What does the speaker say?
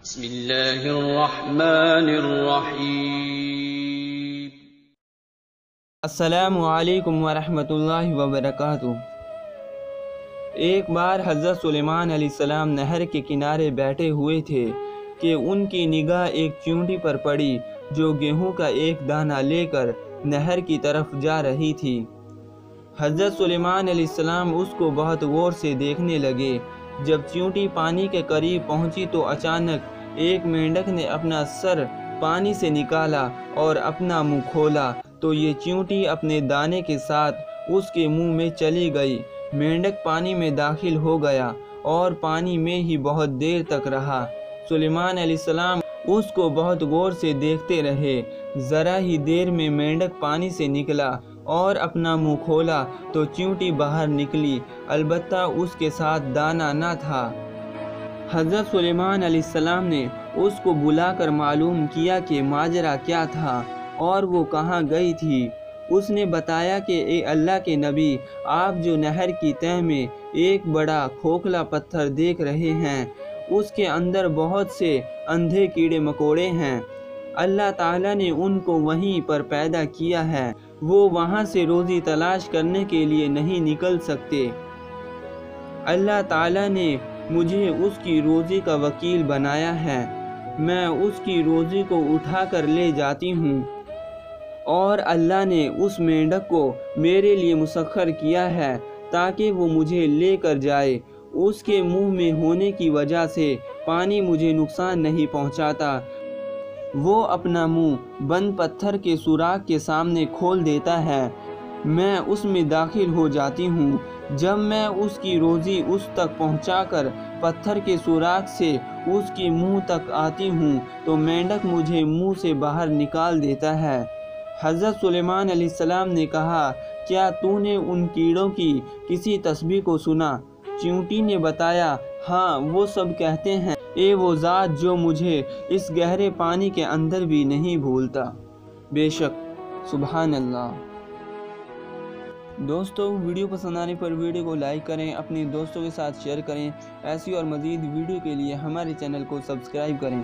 بسم اللہ الرحمن الرحیم۔ السلام علیکم ورحمۃ اللہ وبرکاتہ۔ ایک بار حضرت سلیمان علیہ السلام نہر کے کنارے بیٹھے ہوئے تھے کہ ان کی نگاہ ایک چیونٹی پر پڑی جو گیہوں کا ایک دانہ لے کر نہر کی طرف جا رہی تھی۔ حضرت سلیمان علیہ السلام اس کو بہت غور سے دیکھنے لگے۔ جب چیونٹی پانی کے قریب پہنچی تو اچانک ایک مینڈک نے اپنا سر پانی سے نکالا اور اپنا منہ کھولا تو یہ چیونٹی اپنے دانے کے ساتھ اس کے منہ میں چلی گئی۔ مینڈک پانی میں داخل ہو گیا اور پانی میں ہی بہت دیر تک رہا۔ سلیمان علیہ السلام اس کو بہت غور سے دیکھتے رہے۔ ذرا ہی دیر میں مینڈک پانی سے نکلا اور اپنا منہ کھولا تو چیونٹی باہر نکلی، البتہ اس کے ساتھ دانہ نہ تھا۔ حضرت سلیمان علیہ السلام نے اس کو بلا کر معلوم کیا کہ ماجرا کیا تھا اور وہ کہاں گئی تھی۔ اس نے بتایا کہ اے اللہ کے نبی، آپ جو نہر کی تہ میں ایک بڑا کھوکھلا پتھر دیکھ رہے ہیں، اس کے اندر بہت سے اندھے کیڑے مکوڑے ہیں۔ اللہ تعالیٰ نے ان کو وہیں پر پیدا کیا ہے، وہ وہاں سے روزی تلاش کرنے کے لیے نہیں نکل سکتے۔ اللہ تعالیٰ نے مجھے اس کی روزی کا وکیل بنایا ہے، میں اس کی روزی کو اٹھا کر لے جاتی ہوں، اور اللہ نے اس مینڈک کو میرے لیے مسخر کیا ہے تاکہ وہ مجھے لے کر جائے۔ اس کے منہ میں ہونے کی وجہ سے پانی مجھے نقصان نہیں پہنچاتا۔ وہ اپنا منہ بند پتھر کے سوراخ کے سامنے کھول دیتا ہے، میں اس میں داخل ہو جاتی ہوں۔ جب میں اس کی روزی اس تک پہنچا کر پتھر کے سوراخ سے اس کے منہ تک آتی ہوں تو مینڈک مجھے منہ سے باہر نکال دیتا ہے۔ حضرت سلیمان علیہ السلام نے کہا، کیا تو نے ان کیڑوں کی کسی تسبیح کو سنا؟ چیونٹی نے بتایا، ہاں، وہ سب کہتے ہیں، اے وہ ذات جو مجھے اس گہرے پانی کے اندر بھی نہیں بھولتا۔ بے شک، سبحان اللہ۔ دوستو، ویڈیو پسند آنے پر ویڈیو کو لائک کریں، اپنے دوستوں کے ساتھ شیئر کریں۔ ایسی اور مزید ویڈیو کے لیے ہمارے چینل کو سبسکرائب کریں۔